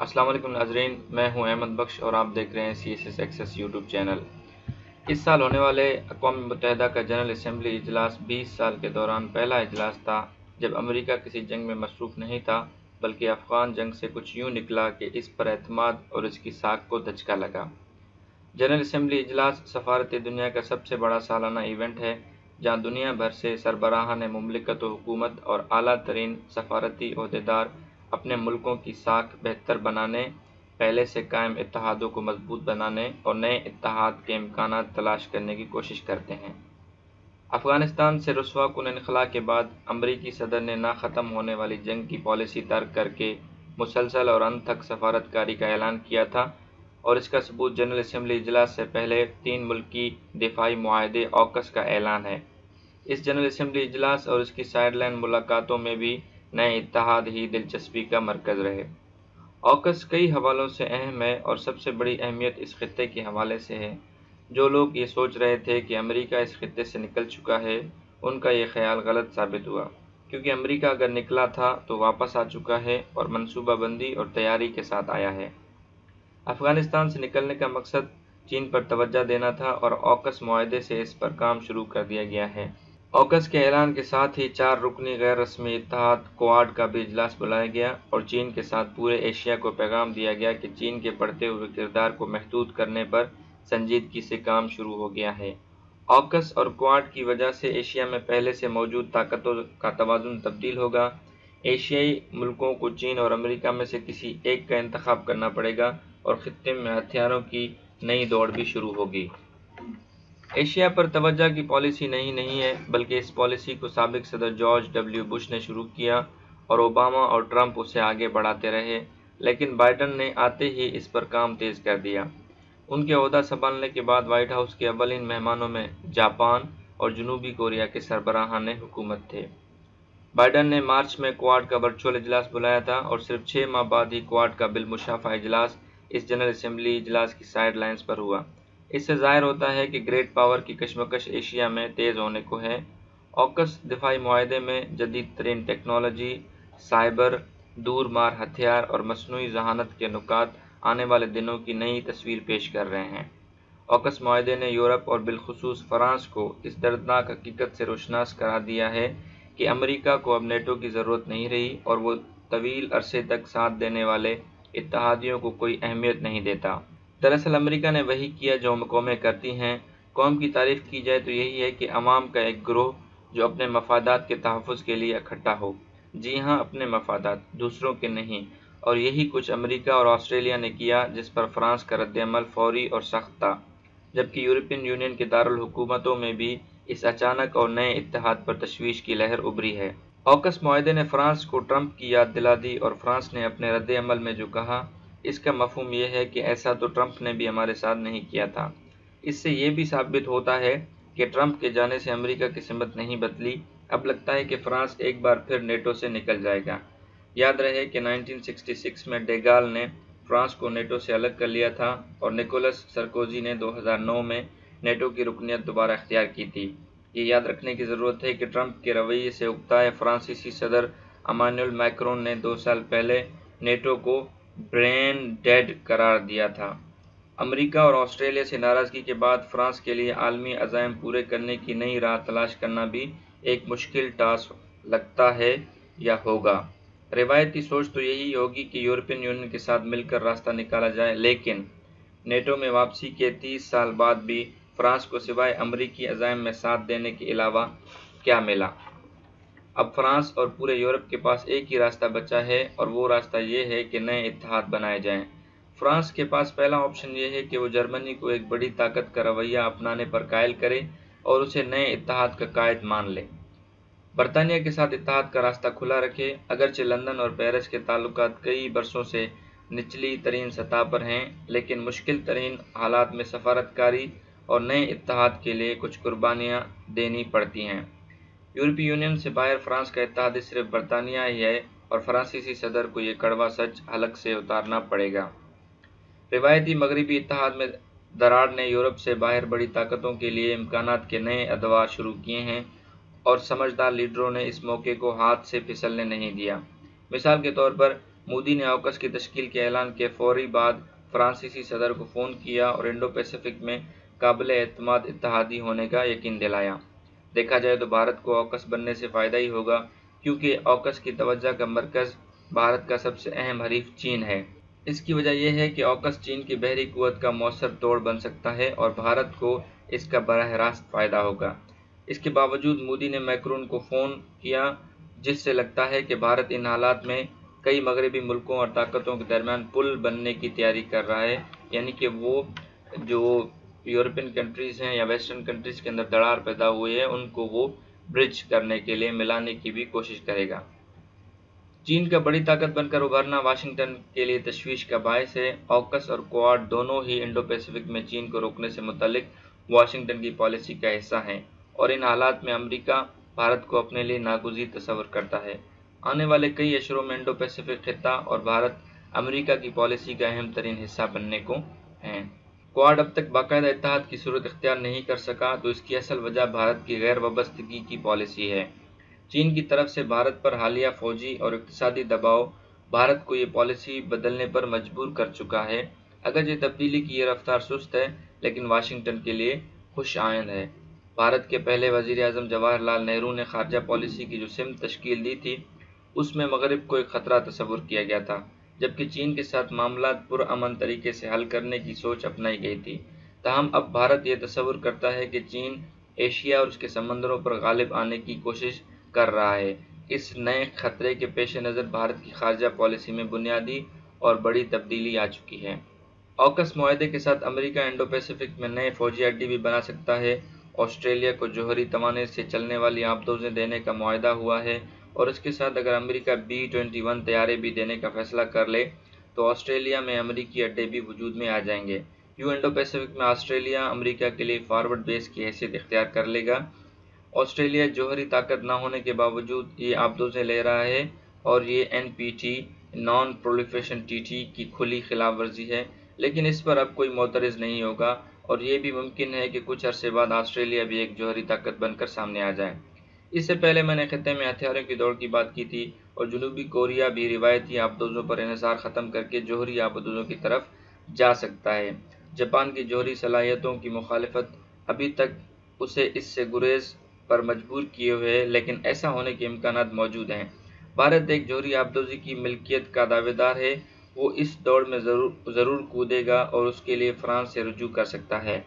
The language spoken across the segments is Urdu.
السلام علیکم ناظرین، میں ہوں احمد بخش اور آپ دیکھ رہے ہیں CSS ایکسیس یوٹیوب چینل۔ اس سال ہونے والے اقوام متحدہ کا جنرل اسمبلی اجلاس 20 سال کے دوران پہلا اجلاس تھا جب امریکہ کسی جنگ میں مصروف نہیں تھا، بلکہ افغان جنگ سے کچھ یوں نکلا کہ اس پر اعتماد اور اس کی ساکھ کو دھچکا لگا۔ جنرل اسمبلی اجلاس سفارتی دنیا کا سب سے بڑا سالانہ ایونٹ ہے، جہاں دنیا بھر سے سربراہان مملکت و حکومت اور اعلیٰ ترین سفارتی عہدیدار اپنے ملکوں کی ساکھ بہتر بنانے، پہلے سے قائم اتحادوں کو مضبوط بنانے اور نئے اتحاد کے امکانات تلاش کرنے کی کوشش کرتے ہیں۔ افغانستان سے رسوا کن انخلا کے بعد امریکی صدر نے نہ ختم ہونے والی جنگ کی پالیسی ترک کر کے مسلسل اور انت تک سفارتکاری کا اعلان کیا تھا، اور اس کا ثبوت جنرل اسمبلی اجلاس سے پہلے 3 ملکی دفاعی معاہدے AUKUS کا اعلان ہے۔ اس جنرل اسمبلی اجلاس اور اس کی سائیڈ لائن ملاقاتوں میں بھی نئے اتحاد ہی دلچسپی کا مرکز رہے۔ AUKUS کئی حوالوں سے اہم ہے اور سب سے بڑی اہمیت اس خطے کے حوالے سے ہے۔ جو لوگ یہ سوچ رہے تھے کہ امریکہ اس خطے سے نکل چکا ہے، ان کا یہ خیال غلط ثابت ہوا، کیونکہ امریکہ اگر نکلا تھا تو واپس آ چکا ہے اور منصوبہ بندی اور تیاری کے ساتھ آیا ہے۔ افغانستان سے نکلنے کا مقصد چین پر توجہ دینا تھا اور AUKUS معاہدے سے اس پر کام شروع کر دیا گیا ہے۔ AUKUS کے اعلان کے ساتھ ہی 4 رکنی غیر رسمی اتحاد QUAD کا بھی اجلاس بلایا گیا اور چین کے ساتھ پورے ایشیا کو پیغام دیا گیا کہ چین کے بڑھتے ہوئے کردار کو محدود کرنے پر سنجیدگی سے کام شروع ہو گیا ہے۔ AUKUS اور QUAD کی وجہ سے ایشیا میں پہلے سے موجود طاقتوں کا توازن تبدیل ہوگا۔ ایشیائی ملکوں کو چین اور امریکہ میں سے کسی ایک کا انتخاب کرنا پڑے گا اور خطے میں ہتھیاروں کی نئی دوڑ بھی شروع ہوگی۔ ایشیا پر توجہ کی پالیسی نہیں ہے، بلکہ اس پالیسی کو سابق صدر جارج ڈبلیو بش نے شروع کیا اور اوباما اور ٹرمپ اسے آگے بڑھاتے رہے، لیکن بائیڈن نے آتے ہی اس پر کام تیز کر دیا۔ ان کے عہدہ سنبھالنے کے بعد وائٹ ہاؤس کے اولین مہمانوں میں جاپان اور جنوبی کوریا کے سربراہان حکومت تھے۔ بائیڈن نے مارچ میں QUAD کا ورچوئل اجلاس بلایا تھا اور صرف 6 ماہ بعد ہی QUAD کا بالمشافہہ اجلاس اس جنرل اسمبلی اجلاس کی سائیڈ لائنز پر ہوا۔ اس سے ظاہر ہوتا ہے کہ گریٹ پاور کی کشمکش ایشیا میں تیز ہونے کو ہے۔ AUKUS دفاعی معاہدے میں جدید ترین ٹیکنالوجی، سائبر، دور مار ہتھیار اور مصنوعی ذہانت کے نکات آنے والے دنوں کی نئی تصویر پیش کر رہے ہیں۔ AUKUS معاہدے نے یورپ اور بالخصوص فرانس کو اس دردناک حقیقت سے روشناس کرا دیا ہے کہ امریکہ کو اب نیٹو کی ضرورت نہیں رہی اور وہ طویل عرصے تک ساتھ دینے والے اتحادیوں کو کوئی اہمیت نہیں دیتا۔ دراصل امریکہ نے وہی کیا جو قومیں کرتی ہیں۔ قوم کی تعریف کی جائے تو یہی ہے کہ عوام کا ایک گروہ جو اپنے مفادات کے تحفظ کے لیے اکٹھا ہو۔ جی ہاں، اپنے مفادات، دوسروں کے نہیں، اور یہی کچھ امریکہ اور آسٹریلیا نے کیا، جس پر فرانس کا رد عمل فوری اور سخت تھا، جبکہ یورپین یونین کے دارالحکومتوں میں بھی اس اچانک اور نئے اتحاد پر تشویش کی لہر ابھری ہے۔ AUKUS معاہدے نے فرانس کو ٹرمپ کی یاد دلا دی اور فرانس نے اپنے رد عمل میں جو کہا، اس کا مفہوم یہ ہے کہ ایسا تو ٹرمپ نے بھی ہمارے ساتھ نہیں کیا تھا۔ اس سے یہ بھی ثابت ہوتا ہے کہ ٹرمپ کے جانے سے امریکہ کی سمت نہیں بدلی۔ اب لگتا ہے کہ فرانس ایک بار پھر نیٹو سے نکل جائے گا۔ یاد رہے کہ 1966 میں ڈے گال نے فرانس کو نیٹو سے الگ کر لیا تھا اور نکولس سرکوزی نے 2009 میں نیٹو کی رکنیت دوبارہ اختیار کی تھی۔ یہ یاد رکھنے کی ضرورت ہے کہ ٹرمپ کے رویے سے اکتائے فرانسیسی صدر امانوئل میکرون نے 2 سال پہلے نیٹو کو برین ڈیڈ قرار دیا تھا۔ امریکہ اور آسٹریلیا سے ناراضگی کے بعد فرانس کے لیے عالمی عزائم پورے کرنے کی نئی راہ تلاش کرنا بھی ایک مشکل ٹاسک لگتا ہے یا ہوگا۔ روایتی سوچ تو یہی ہوگی کہ یورپین یونین کے ساتھ مل کر راستہ نکالا جائے، لیکن نیٹو میں واپسی کے 30 سال بعد بھی فرانس کو سوائے امریکی عزائم میں ساتھ دینے کے علاوہ کیا ملا؟ اب فرانس اور پورے یورپ کے پاس ایک ہی راستہ بچا ہے اور وہ راستہ یہ ہے کہ نئے اتحاد بنائے جائیں۔ فرانس کے پاس پہلا آپشن یہ ہے کہ وہ جرمنی کو ایک بڑی طاقت کا رویہ اپنانے پر قائل کرے اور اسے نئے اتحاد کا قائد مان لے۔ برطانیہ کے ساتھ اتحاد کا راستہ کھلا رکھے۔ اگرچہ لندن اور پیرس کے تعلقات کئی برسوں سے نچلی ترین سطح پر ہیں، لیکن مشکل ترین حالات میں سفارتکاری اور نئے اتحاد کے لیے کچھ قربانیاں دینی پڑتی ہیں۔ یورپی یونین سے باہر فرانس کا اتحاد صرف برطانیہ ہی ہے اور فرانسیسی صدر کو یہ کڑوا سچ حلق سے اتارنا پڑے گا۔ روایتی مغربی اتحاد میں دراڑ نے یورپ سے باہر بڑی طاقتوں کے لیے امکانات کے نئے ادوار شروع کیے ہیں اور سمجھدار لیڈروں نے اس موقع کو ہاتھ سے پھسلنے نہیں دیا۔ مثال کے طور پر مودی نے آکس کی تشکیل کے اعلان کے فوری بعد فرانسیسی صدر کو فون کیا اور انڈو پیسیفک میں قابل اعتماد اتحادی ہونے کا یقین دلایا۔ دیکھا جائے تو بھارت کو آکس بننے سے فائدہ ہی ہوگا، کیونکہ آکس کی توجہ کا مرکز بھارت کا سب سے اہم حریف چین ہے۔ اس کی وجہ یہ ہے کہ آکس چین کی بحری قوت کا مؤثر توڑ بن سکتا ہے اور بھارت کو اس کا براہ راست فائدہ ہوگا۔ اس کے باوجود مودی نے میکرون کو فون کیا، جس سے لگتا ہے کہ بھارت ان حالات میں کئی مغربی ملکوں اور طاقتوں کے درمیان پل بننے کی تیاری کر رہا ہے، یعنی کہ وہ جو یورپین کنٹریز ہیں یا ویسٹرن کنٹریز کے اندر دراڑ پیدا ہوئی ہے ان کو وہ برج کرنے کے لیے ملانے کی بھی کوشش کرے گا۔ چین کا بڑی طاقت بن کر ابھرنا واشنگٹن کے لیے تشویش کا باعث ہے۔ آکس اور کوآڈ دونوں ہی انڈو پیسیفک میں چین کو روکنے سے متعلق واشنگٹن کی پالیسی کا حصہ ہیں، اور ان حالات میں امریکہ بھارت کو اپنے لیے ناگزیر تصور کرتا ہے۔ آنے والے کئی اشروں میں انڈو پیسیفک خطہ اور بھارت امریکہ کی پالیسی کا اہم ترین حصہ بننے کو ہیں۔ کوآڈ اب تک باقاعدہ اتحاد کی صورت اختیار نہیں کر سکا، تو اس کی اصل وجہ بھارت کی غیر وابستگی کی پالیسی ہے۔ چین کی طرف سے بھارت پر حالیہ فوجی اور اقتصادی دباؤ بھارت کو یہ پالیسی بدلنے پر مجبور کر چکا ہے۔ اگرچہ تبدیلی کی یہ رفتار سست ہے، لیکن واشنگٹن کے لیے خوش آئند ہے۔ بھارت کے پہلے وزیر اعظم جواہر لال نہرو نے خارجہ پالیسی کی جو سمت تشکیل دی تھی، اس میں مغرب کو ایک خطرہ تصور کیا گیا تھا، جبکہ چین کے ساتھ معاملات پرامن طریقے سے حل کرنے کی سوچ اپنائی گئی تھی۔ تاہم اب بھارت یہ تصور کرتا ہے کہ چین ایشیا اور اس کے سمندروں پر غالب آنے کی کوشش کر رہا ہے۔ اس نئے خطرے کے پیش نظر بھارت کی خارجہ پالیسی میں بنیادی اور بڑی تبدیلی آ چکی ہے۔ آکس معاہدے کے ساتھ امریکہ انڈو پیسیفک میں نئے فوجی اڈے بھی بنا سکتا ہے۔ آسٹریلیا کو جوہری توانائی سے چلنے والی آبدوزیں دینے کا معاہدہ ہوا ہے، اور اس کے ساتھ اگر امریکہ B-21 طیارے بھی دینے کا فیصلہ کر لے تو آسٹریلیا میں امریکی اڈے بھی وجود میں آ جائیں گے۔ یوں انڈو پیسیفک میں آسٹریلیا امریکہ کے لیے فارورڈ بیس کی حیثیت اختیار کر لے گا۔ آسٹریلیا جوہری طاقت نہ ہونے کے باوجود یہ آبدوزیں لے رہا ہے، اور یہ NPT نان پرولیفریشن ٹریٹی کی کھلی خلاف ورزی ہے، لیکن اس پر اب کوئی معترض نہیں ہوگا، اور یہ بھی ممکن ہے کہ کچھ عرصے بعد آسٹریلیا بھی ایک جوہری طاقت بن کر سامنے آ جائے۔ اس سے پہلے میں نے خطے میں ہتھیاروں کی دوڑ کی بات کی تھی، اور جنوبی کوریا بھی روایتی آبدوزوں پر انحصار ختم کر کے جوہری آبدوزوں کی طرف جا سکتا ہے۔ جاپان کی جوہری صلاحیتوں کی مخالفت ابھی تک اسے اس سے گریز پر مجبور کیے ہوئے ہے، لیکن ایسا ہونے کے امکانات موجود ہیں۔ بھارت ایک جوہری آبدوزی کی ملکیت کا دعوے دار ہے، وہ اس دوڑ میں ضرور کودے گا اور اس کے لیے فرانس سے رجوع کر سکتا ہے۔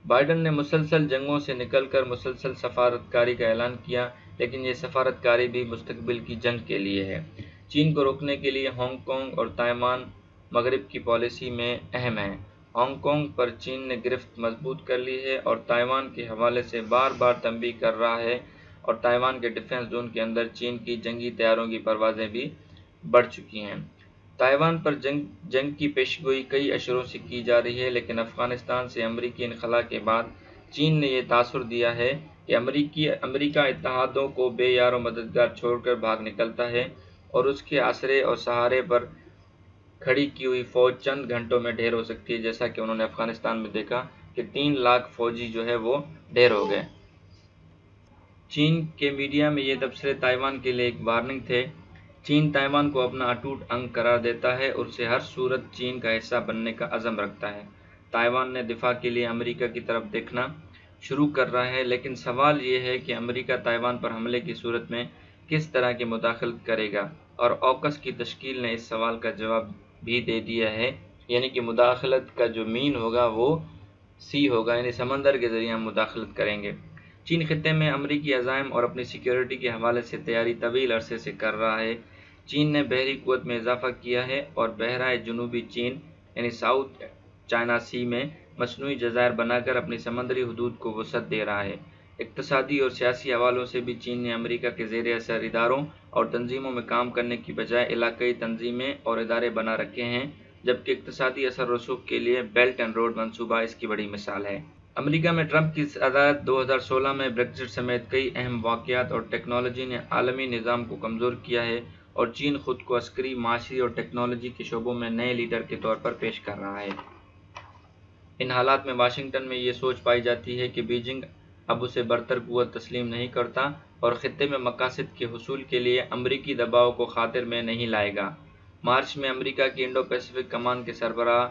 بائیڈن نے مسلسل جنگوں سے نکل کر مسلسل سفارتکاری کا اعلان کیا، لیکن یہ سفارتکاری بھی مستقبل کی جنگ کے لیے ہے۔ چین کو روکنے کے لیے ہانگ کانگ اور تائیوان مغرب کی پالیسی میں اہم ہیں۔ ہانگ کانگ پر چین نے گرفت مضبوط کر لی ہے اور تائیوان کے حوالے سے بار بار تنبیہ کر رہا ہے، اور تائیوان کے ڈیفنس زون کے اندر چین کی جنگی طیاروں کی پروازیں بھی بڑھ چکی ہیں۔ تائیوان پر جنگ کی پیشگوئی کئی اشروں سے کی جا رہی ہے، لیکن افغانستان سے امریکی انخلا کے بعد چین نے یہ تاثر دیا ہے کہ امریکہ اتحادوں کو بے یار و مددگار چھوڑ کر بھاگ نکلتا ہے، اور اس کے آسرے اور سہارے پر کھڑی کی ہوئی فوج چند گھنٹوں میں ڈھیر ہو سکتی ہے، جیسا کہ انہوں نے افغانستان میں دیکھا کہ 3 لاکھ فوجی جو ہے وہ ڈھیر ہو گئے۔ چین کے میڈیا میں یہ تبصرے تائیوان کے لیے ایک وارننگ تھے۔ چین تائیوان کو اپنا اٹوٹ انگ قرار دیتا ہے اور اسے ہر صورت چین کا حصہ بننے کا عزم رکھتا ہے۔ تائیوان نے دفاع کے لیے امریکہ کی طرف دیکھنا شروع کر رہا ہے، لیکن سوال یہ ہے کہ امریکہ تائیوان پر حملے کی صورت میں کس طرح کی مداخلت کرے گا، اور آکس کی تشکیل نے اس سوال کا جواب بھی دے دیا ہے، یعنی کہ مداخلت کا جو مین ہوگا وہ سی ہوگا، یعنی سمندر کے ذریعے ہم مداخلت کریں گے۔ چین خطے میں امریکی عزائم اور اپنی سیکیورٹی کے حوالے سے تیاری طویل عرصے سے کر رہا ہے۔ چین نے بحری قوت میں اضافہ کیا ہے اور بحیرہ جنوبی چین یعنی ساؤتھ چائنا سی میں مصنوعی جزائر بنا کر اپنی سمندری حدود کو وسعت دے رہا ہے۔ اقتصادی اور سیاسی حوالوں سے بھی چین نے امریکہ کے زیر اثر اداروں اور تنظیموں میں کام کرنے کی بجائے علاقائی تنظیمیں اور ادارے بنا رکھے ہیں، جبکہ اقتصادی اثر رسوخ کے لیے بیلٹ اینڈ روڈ منصوبہ اس کی بڑی مثال ہے۔ امریکہ میں ٹرمپ کی صدارت 2016 میں بریگزٹ سمیت کئی اہم واقعات اور ٹیکنالوجی نے عالمی نظام کو کمزور کیا ہے، اور چین خود کو عسکری، معاشی اور ٹیکنالوجی کے شعبوں میں نئے لیڈر کے طور پر پیش کر رہا ہے۔ ان حالات میں واشنگٹن میں یہ سوچ پائی جاتی ہے کہ بیجنگ اب اسے برتر قوت تسلیم نہیں کرتا اور خطے میں مقاصد کے حصول کے لیے امریکی دباؤ کو خاطر میں نہیں لائے گا۔ مارچ میں امریکہ کی انڈو پیسفک کمان کے سربراہ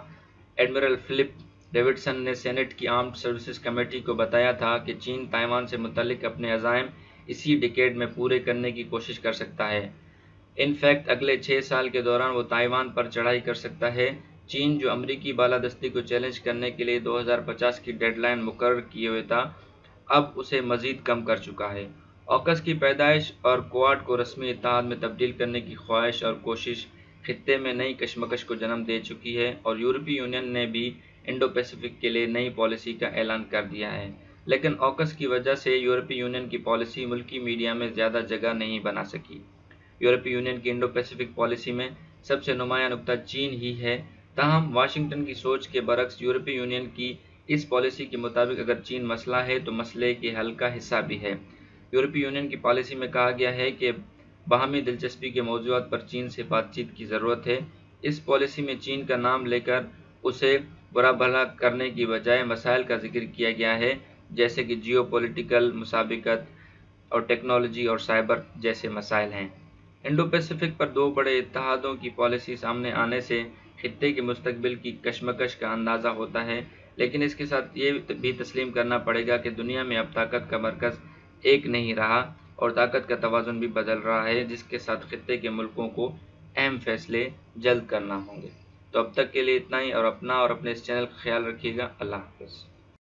ایڈمرل فلپ ڈیوڈسن نے سینٹ کی آرمڈ سروسز کمیٹی کو بتایا تھا کہ چین تائیوان سے متعلق اپنے عزائم اسی ڈیکیڈ میں پورے کرنے کی کوشش کر سکتا ہے۔ ان فیکٹ اگلے 6 سال کے دوران وہ تائیوان پر چڑھائی کر سکتا ہے۔ چین جو امریکی بالادستی کو چیلنج کرنے کے لیے 2050 کی ڈیڈ لائن مقرر کیے ہوئے تھا، اب اسے مزید کم کر چکا ہے۔ اوکس کی پیدائش اور کوآڈ کو رسمی اتحاد میں تبدیل کرنے کی خواہش اور کوشش خطے میں نئی کشمکش کو جنم دے چکی ہے، اور یورپی یونین نے بھی انڈو پیسفک کے لیے نئی پالیسی کا اعلان کر دیا ہے، لیکن اوکس کی وجہ سے یورپی یونین کی پالیسی ملکی میڈیا میں زیادہ جگہ نہیں بنا سکی۔ یورپی یونین کی انڈو پیسفک پالیسی میں سب سے نمایاں نقطہ چین ہی ہے، تاہم واشنگٹن کی سوچ کے برعکس یورپی یونین کی اس پالیسی کے مطابق اگر چین مسئلہ ہے تو مسئلے کے حل کا حصہ بھی ہے۔ یورپی یونین کی پالیسی میں کہا گیا ہے کہ باہمی دلچسپی کے موضوعات پر چین سے بات چیت کی ضرورت ہے۔ اس پالیسی میں چین کا نام لے کر اسے برا بھلا کرنے کی بجائے مسائل کا ذکر کیا گیا ہے، جیسے کہ جیو پولیٹیکل مسابقت اور ٹیکنالوجی اور سائبر جیسے مسائل ہیں۔ انڈو پیسفک پر دو بڑے اتحادوں کی پالیسی سامنے آنے سے خطے کے مستقبل کی کشمکش کا اندازہ ہوتا ہے، لیکن اس کے ساتھ یہ بھی تسلیم کرنا پڑے گا کہ دنیا میں اب طاقت کا مرکز ایک نہیں رہا اور طاقت کا توازن بھی بدل رہا ہے، جس کے ساتھ خطے کے ملکوں کو اہم فیصلے جلد کرنا ہوں گے۔ تو اب تک کے لیے اتنا ہی، اور اپنا اور اپنے اس چینل کا خیال رکھیے گا۔ اللہ حافظ۔